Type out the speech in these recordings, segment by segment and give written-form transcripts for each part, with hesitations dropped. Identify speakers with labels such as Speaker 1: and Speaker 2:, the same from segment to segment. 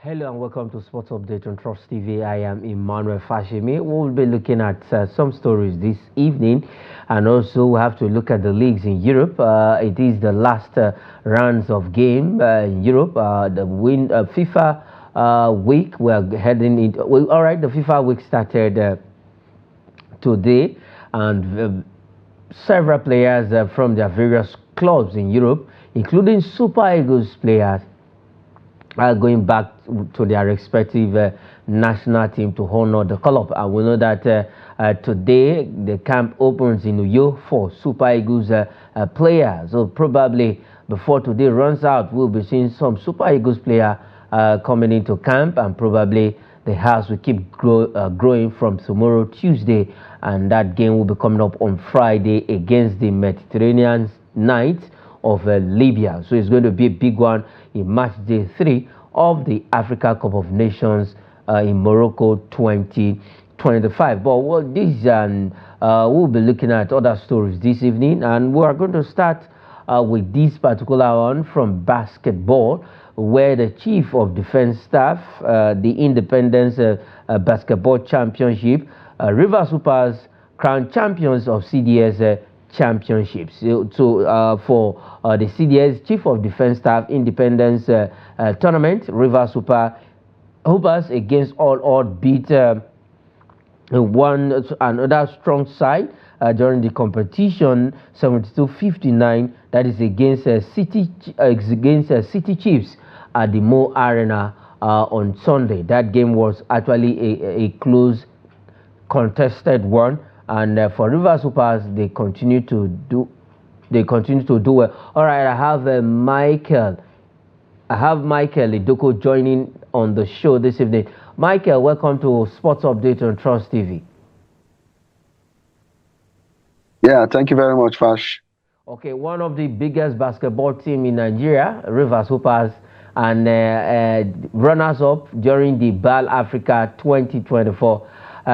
Speaker 1: Hello and welcome to Sports Update on Trust TV. I am Emmanuel Fashimi. We'll be looking at some stories this evening, and also we have to look at the leagues in Europe. It is the last rounds of game in Europe. The FIFA week. We're heading into. Well, all right, the FIFA week started today, and several players from their various clubs in Europe, including Super Eagles players, are going back to their respective national team to honor the club. And we know that today the camp opens in Uyo for Super Eagles players. So probably before today runs out, we'll be seeing some Super Eagles player coming into camp, and probably the house will keep growing from tomorrow, Tuesday, and that game will be coming up on Friday against the Mediterranean Knights of Libya. So it's going to be a big one in match day 3 of the Africa Cup of Nations in Morocco 2025. But we'll be looking at other stories this evening, and we are going to start with this particular one from basketball, where the Chief of Defense Staff, the Independence Basketball Championship, River Supers crowned champions of CDS championships. So for the CDS Chief of Defense Staff Independence tournament, River Super Hoopers against all odds beat another strong side during the competition, 72-59. That is against City Chiefs at the Mo Arena on Sunday. That game was actually a close, contested one. And for River Supers, they continue to do well. All right, I have Michael Idoko joining on the show this evening. Michael, welcome to Sports Update on Trust TV.
Speaker 2: Yeah, thank you very much, Fash.
Speaker 1: Okay, one of the biggest basketball team in Nigeria, River Supers, and runners-up during the BAL Africa 2024.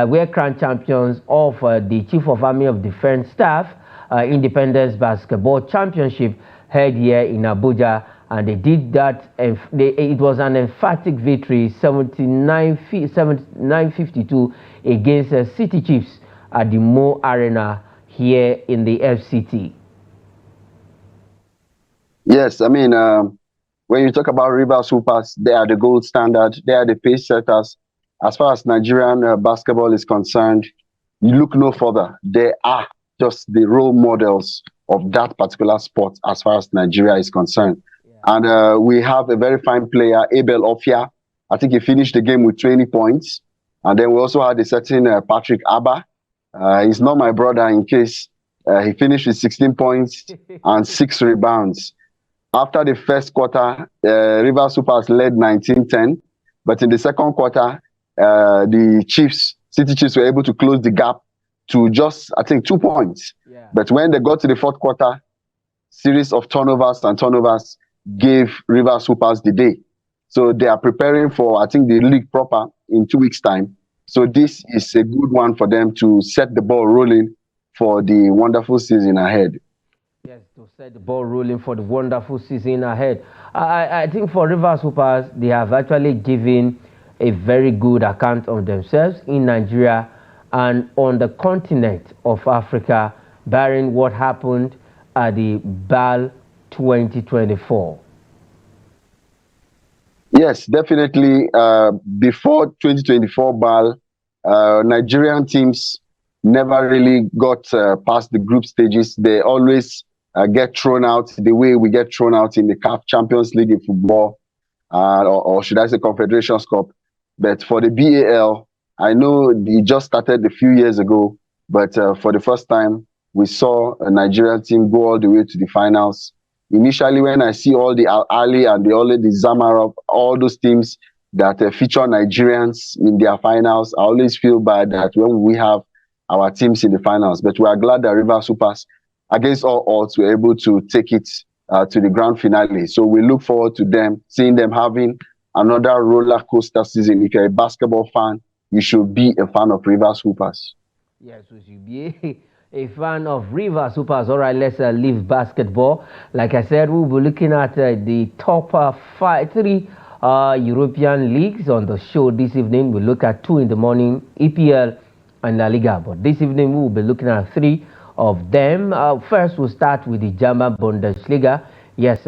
Speaker 1: We're crowned champions of the Chief of Army of Defense Staff Independence Basketball Championship held here in Abuja, and they did that. It was an emphatic victory, 79-52 against City Chiefs at the Mo Arena here in the FCT.
Speaker 2: Yes, I mean, when you talk about River Supers, they are the gold standard. They are the pace setters. As far as Nigerian basketball is concerned, you look no further. They are just the role models of that particular sport as far as Nigeria is concerned. Yeah. And we have a very fine player, Abel Ofia. I think he finished the game with 20 points. And then we also had a certain Patrick Abba. He's not my brother in case. He finished with 16 points and 6 rebounds. After the first quarter, River Supers led 19-10. But in the second quarter, the City Chiefs were able to close the gap to just, I think, 2 points. Yeah. But when they got to the fourth quarter, series of turnovers gave River Supers the day. So they are preparing for, I think, the league proper in 2 weeks' time. So this is a good one for them to set the ball rolling for the wonderful season ahead.
Speaker 1: Yes, to set the ball rolling for the wonderful season ahead. I think for River Supers, they have actually given a very good account of themselves in Nigeria and on the continent of Africa, barring what happened at the BAL 2024.
Speaker 2: Yes, definitely. Before 2024 BAL, Nigerian teams never really got past the group stages. They always get thrown out the way we get thrown out in the CAF Champions League in football, or should I say Confederations Cup. But for the BAL, I know it just started a few years ago, but for the first time, we saw a Nigerian team go all the way to the finals. Initially, when I see all the Al Ali and the Zamalek, all those teams that feature Nigerians in their finals, I always feel bad that when we have our teams in the finals. But we are glad that River Supers, against all odds, were able to take it to the grand finale. So we look forward to them, seeing them having another roller coaster season. If you're a basketball fan, you should be a fan of River Supers.
Speaker 1: Yes, we should be a fan of River Supers. All right, let's leave basketball. Like I said, we'll be looking at the top 3 European leagues on the show this evening. We'll look at 2 in the morning, EPL and La Liga. But this evening, we will be looking at 3 of them. First, we'll start with the German Bundesliga. Yes,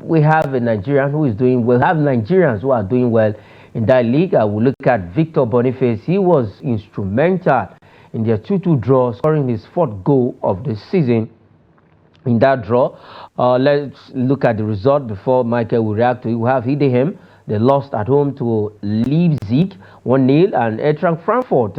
Speaker 1: we have a Nigerian who is doing well. We have Nigerians who are doing well in that league. We'll look at Victor Boniface. He was instrumental in their 2-2 draw, scoring his 4th goal of the season in that draw. Let's look at the result before Michael will react to it. We have Hiddehem. They lost at home to Leipzig 1-0, and Eintracht Frankfurt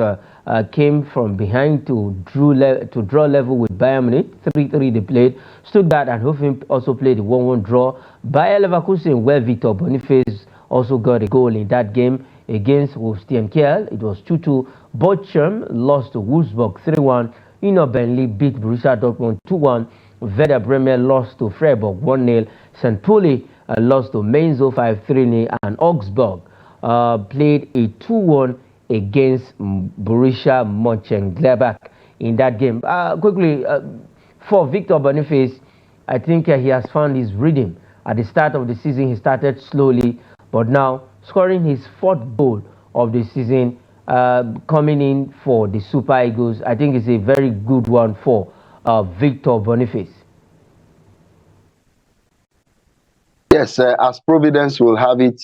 Speaker 1: came from behind to draw level with Bayern Munich. 3-3 they played. Stuttgart and Hoffenheim also played a 1-1 draw. Bayer Leverkusen, where Victor Boniface also got a goal in that game against Holstein Kiel. It was 2-2. Bochum lost to Wolfsburg 3-1. Union Berlin beat Borussia Dortmund 2-1. Werder Bremen lost to Freiburg 1-0. St. Pauli lost to Mainz 5-3, and Augsburg played a 2-1 against Borussia Mönchengladbach in that game. Quickly, for Victor Boniface, I think he has found his rhythm. At the start of the season, he started slowly, but now scoring his 4th goal of the season, coming in for the Super Eagles, I think it's a very good one for Victor Boniface.
Speaker 2: Yes, as Providence will have it,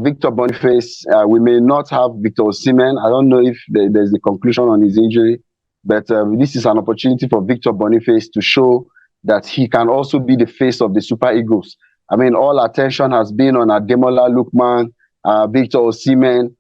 Speaker 2: Victor Boniface, we may not have Victor Osimhen. I don't know if there's a conclusion on his injury, but this is an opportunity for Victor Boniface to show that he can also be the face of the Super Eagles. I mean, all attention has been on Ademola Lookman, Victor Osimhen,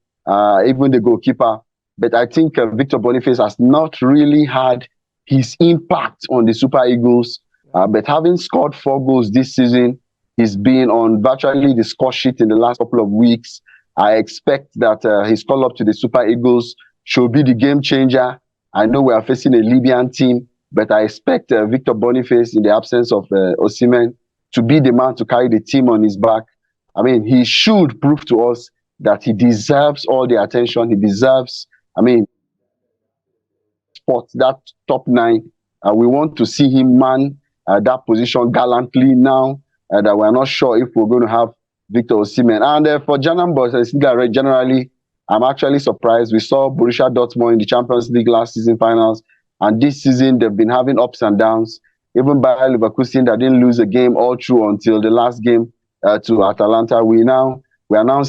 Speaker 2: even the goalkeeper. But I think Victor Boniface has not really had his impact on the Super Eagles. But having scored 4 goals this season, he's been on virtually the score sheet in the last couple of weeks. I expect that his call up to the Super Eagles should be the game changer. I know we are facing a Libyan team, but I expect Victor Boniface, in the absence of Osimhen, to be the man to carry the team on his back. I mean, he should prove to us that he deserves all the attention. He deserves, that top 9. We want to see him man that position gallantly now. That we're not sure if we're going to have Victor Osimhen. And for German Bundesliga, generally, I'm actually surprised. We saw Borussia Dortmund in the Champions League last season finals, and this season they've been having ups and downs. Even Bayer Leverkusen, that didn't lose a game all through until the last game to Atalanta. We are now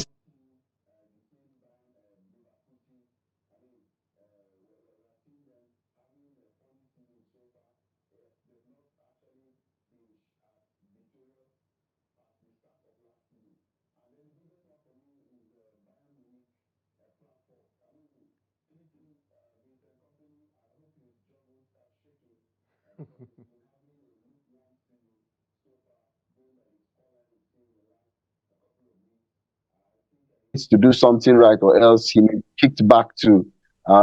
Speaker 2: to do something right, or else he may be kicked back to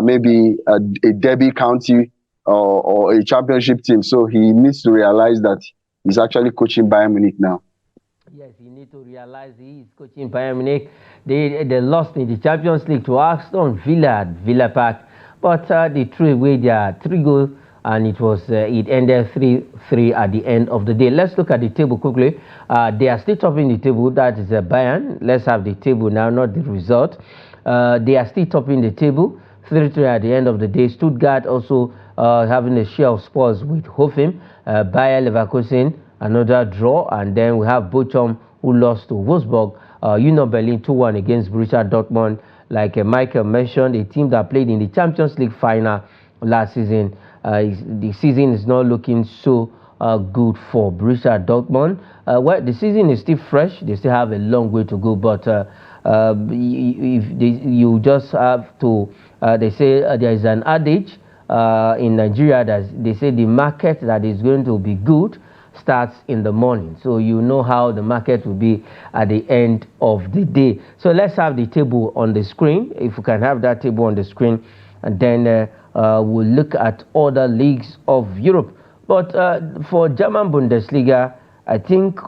Speaker 2: maybe a Derby County or a championship team. So he needs to realize that he's actually coaching Bayern Munich now.
Speaker 1: Yes, you need to realize he is coaching Bayern Munich. They lost in the Champions League to Aston Villa at Villa Park, but they threw away their 3 goals, and it ended 3-3 at the end of the day. Let's look at the table quickly. They are still topping the table. That is Bayern. Let's have the table now, not the result. They are still topping the table, 3-3 at the end of the day. Stuttgart also having a share of spoils with Hoffenheim. Bayer Leverkusen, another draw, and then we have Bochum, who lost to Wolfsburg. Union Berlin 2-1 against Borussia Dortmund. Like Michael mentioned, a team that played in the Champions League final last season. The season is not looking so good for Borussia Dortmund. Well, the season is still fresh. They still have a long way to go, but you just have to, they say there is an adage in Nigeria that they say the market that is going to be good starts in the morning. So you know how the market will be at the end of the day. So let's have the table on the screen. If we can have that table on the screen, and then we'll look at other leagues of Europe. But for German Bundesliga, I think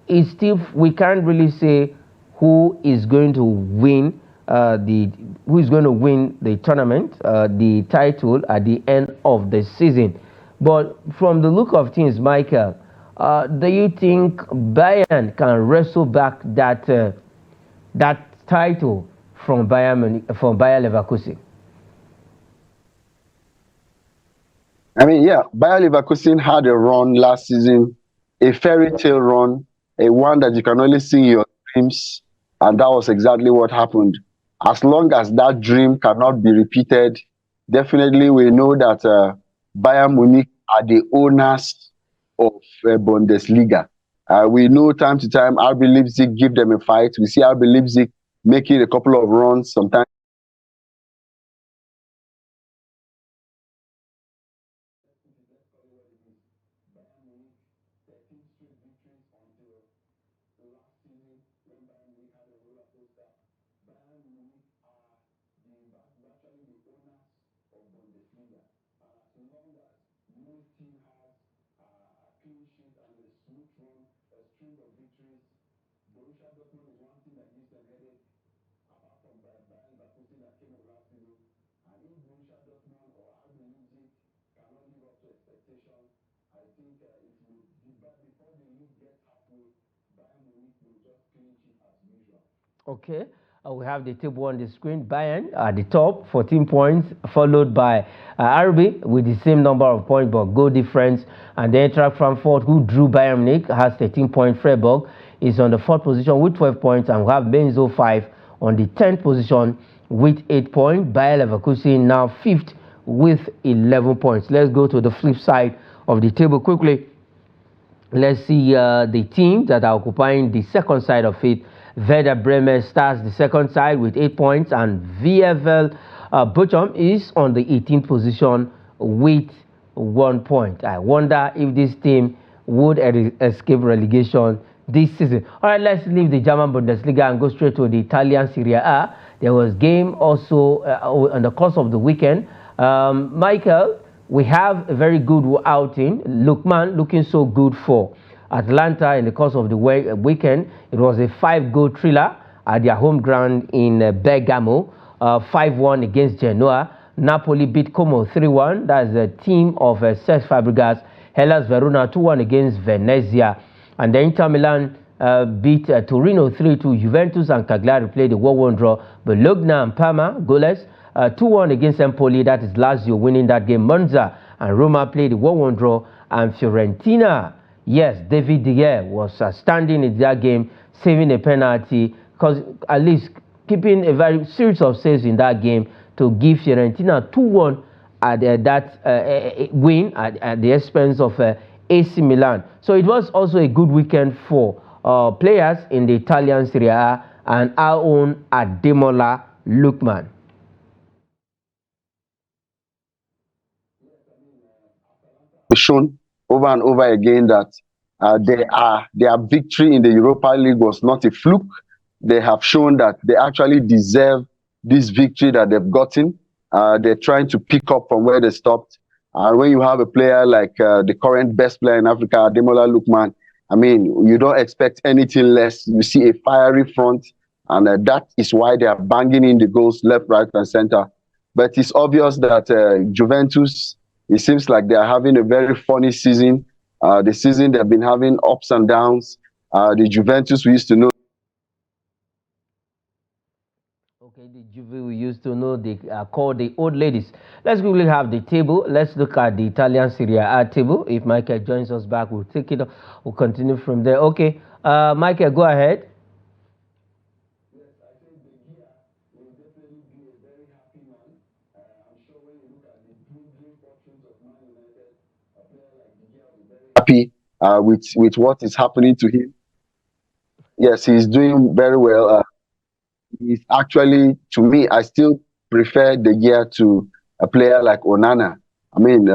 Speaker 1: it's still, we can't really say who is going to win the tournament, the title at the end of the season. But from the look of things, Michael, do you think Bayern can wrestle back that that title from Bayer Leverkusen?
Speaker 2: I mean, yeah, Bayer Leverkusen had a run last season, a fairy tale run, a one that you can only see in your dreams, and that was exactly what happened. As long as that dream cannot be repeated, definitely we know that Bayern Munich are the owners of Bundesliga. We know time to time RB Leipzig give them a fight. We see RB Leipzig making a couple of runs sometimes.
Speaker 1: Okay, we have the table on the screen. Bayern at the top, 14 points, followed by RB with the same number of points but goal difference. And then Eintracht Frankfurt, who drew Bayern Munich, has 13 points. Freiburg is on the 4th position with 12 points, and we have Benzo 5 on the 10th position with 8 points. Bayer Leverkusen now 5th with 11 points. Let's go to the flip side of the table quickly. Let's see the teams that are occupying the second side of it. Werder Bremen starts the second side with 8 points, and VfL Bochum is on the 18th position with 1 point. I wonder if this team would escape relegation this season. All right, let's leave the German Bundesliga and go straight to the Italian Serie A. There was game also on the course of the weekend. Michael, we have a very good outing. Lookman looking so good for Atlanta in the course of the weekend. It was a 5-goal thriller at their home ground in Bergamo, 5-1 against Genoa. Napoli beat Como 3-1. That's the team of Cesc Fabregas. Hellas Verona 2-1 against Venezia. And then Inter Milan beat Torino 3-2. Juventus and Cagliari played a 1-1 draw. Bologna and Parma goalless. 2-1 against Empoli. That is Lazio winning that game. Monza and Roma played a 1-1 draw. And Fiorentina, yes, David De Gea was standing in that game, saving a penalty, because at least keeping a very series of saves in that game to give Fiorentina 2-1 at that win at the expense of AC Milan. So it was also a good weekend for players in the Italian Serie A, and our own Ademola Lookman.
Speaker 2: Shown over and over again that their victory in the Europa League was not a fluke. They have shown that they actually deserve this victory that they've gotten. They're trying to pick up from where they stopped. And when you have a player like the current best player in Africa, Ademola Lookman, I mean, you don't expect anything less. You see a fiery front, and that is why they are banging in the goals left, right, and center. But it's obvious that Juventus, it seems like they are having a very funny season. The season they've been having ups and downs. The Juventus we used to know.
Speaker 1: Okay, the Juve we used to know, they are called the old ladies. Let's quickly have the table. Let's look at the Italian Serie A table. If Michael joins us back, we'll take it. We'll continue from there. Okay, Michael, go ahead.
Speaker 2: Happy with what is happening to him. Yes, he's doing very well. He's actually, to me, I still prefer the year to a player like Onana. I mean,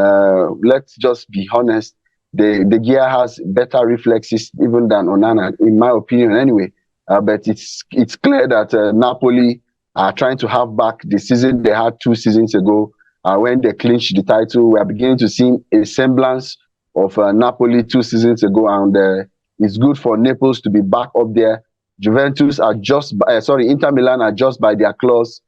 Speaker 2: let's just be honest. The gear has better reflexes even than Onana, in my opinion, anyway. But it's clear that Napoli are trying to have back the season they had 2 seasons ago when they clinched the title. We are beginning to see a semblance of Napoli 2 seasons ago, and it's good for Naples to be back up there. Juventus are just, Inter Milan are just by their claws.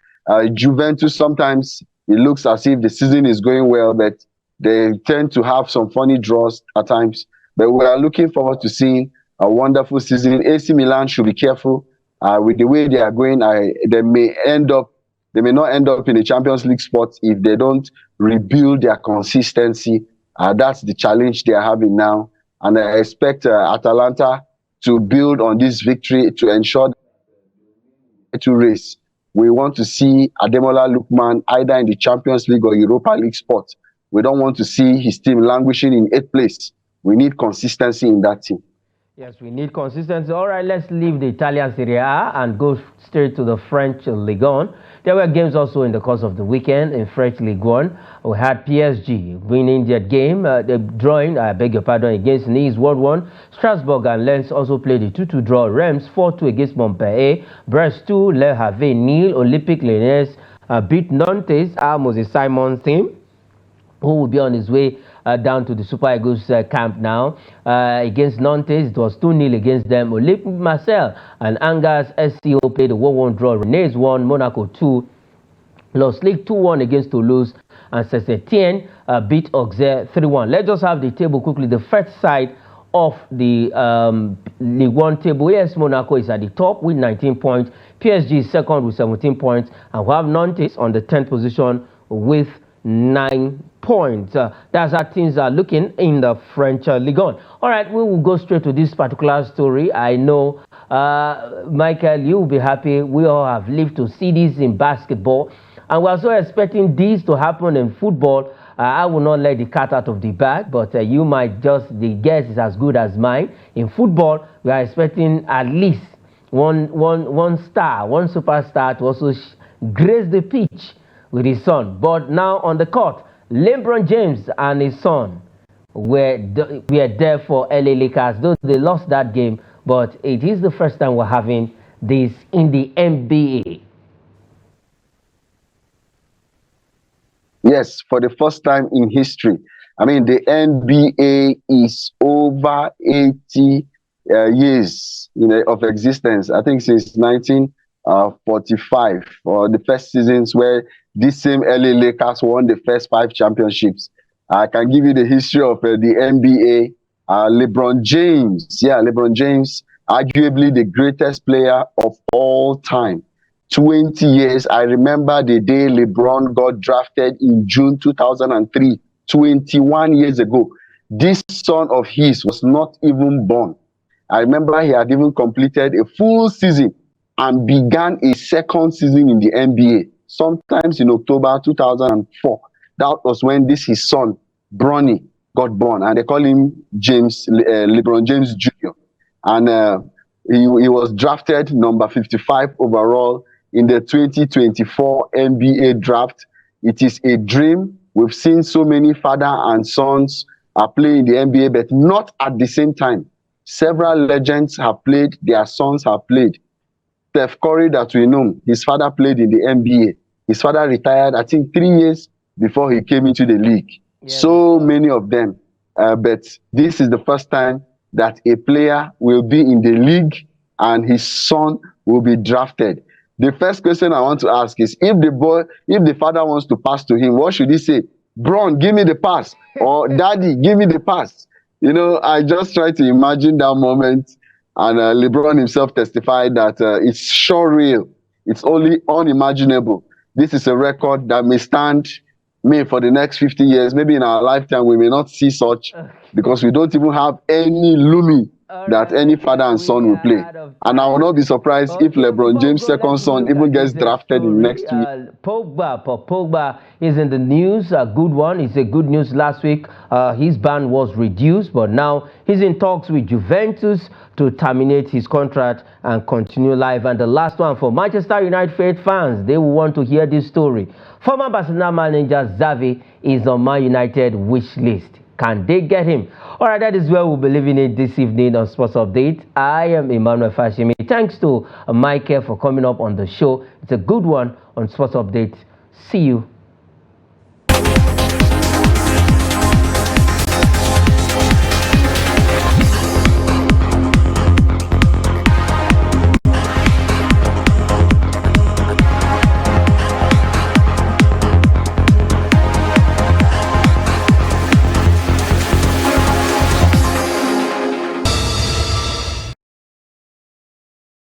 Speaker 2: Juventus, sometimes it looks as if the season is going well, but they tend to have some funny draws at times. But we are looking forward to seeing a wonderful season. AC Milan should be careful. With the way they are going, they may not end up in the Champions League spot if they don't rebuild their consistency. That's the challenge they are having now. And I expect Atalanta to build on this victory to ensure to race. We want to see Ademola Lookman either in the Champions League or Europa League spot. We don't want to see his team languishing in 8th place. We need consistency in that team.
Speaker 1: Yes, we need consistency. All right, let's leave the Italian Serie A and go straight to the French Ligue 1. There were games also in the course of the weekend in French Ligue 1. We had PSG winning their game, drawing, I beg your pardon, against Nice 1-1. Strasbourg and Lens also played a 2-2 draw. Reims 4-2 against Montpellier. Brest 2, Le Havre 0. Olympique Lyonnais beat Nantes, Moses Simon's team, who will be on his way down to the Super Eagles camp now. Against Nantes, it was 2-0 against them. Olympique Marseille and Angers SCO played a 1-1 draw. Rennes 1, Monaco 2. Lost League 2-1 against Toulouse. And Saint-Etienne beat Auxerre 3-1. Let's just have the table quickly. The first side of the Ligue 1 table. Yes, Monaco is at the top with 19 points. PSG is second with 17 points. And we have Nantes on the 10th position with 9 points. That's how things are looking in the French Ligue 1. All right, we will go straight to this particular story. I know, Michael, you will be happy. We all have lived to see this in basketball, and we're also expecting this to happen in football. I will not let the cat out of the bag, but you might just, the guess is as good as mine. In football, we are expecting at least one superstar to also grace the pitch with his son. But now on the court, LeBron James and his son were there for LA Lakers, though they lost that game, but it is the first time we're having this in the NBA.
Speaker 2: Yes, for the first time in history. I mean, the NBA is over 80 years of existence. I think since 1945, or the first seasons where this same LA Lakers won the first 5 championships. I can give you the history of the NBA. LeBron James, LeBron James, arguably the greatest player of all time. 20 years. I remember the day LeBron got drafted in June 2003, 21 years ago. This son of his was not even born. I remember he had even completed a full season and began a second season in the NBA. Sometimes in October 2004, that was when his son, Bronny, got born. And they call him LeBron James Jr. And he was drafted number 55 overall in the 2024 NBA draft. It is a dream. We've seen so many father and sons play in the NBA, but not at the same time. Several legends have played, their sons have played. Steph Curry, that we know, his father played in the NBA. His father retired, I think, 3 years before he came into the league. Yeah, so many of them. But this is the first time that a player will be in the league and his son will be drafted. The first question I want to ask is, if the father wants to pass to him, what should he say? Bron, give me the pass. Or Daddy, give me the pass. I just try to imagine that moment. And LeBron himself testified that it's surreal. It's only unimaginable. This is a record that may stand for the next 50 years. Maybe in our lifetime, we may not see such, because we don't even have any looming that any father and son will play. And I will not be surprised if LeBron James' second son even gets drafted in next week.
Speaker 1: Pogba is in the news, a good one. It's a good news last week. His ban was reduced, but now he's in talks with Juventus to terminate his contract and continue live. And the last one for Manchester United fans, they will want to hear this story. Former Barcelona manager Xavi is on Man United wish list. Can they get him? All right, that is where we'll be leaving it this evening on Sports Update. I am Emmanuel Fashimi. Thanks to Michael for coming up on the show. It's a good one on Sports Update. See you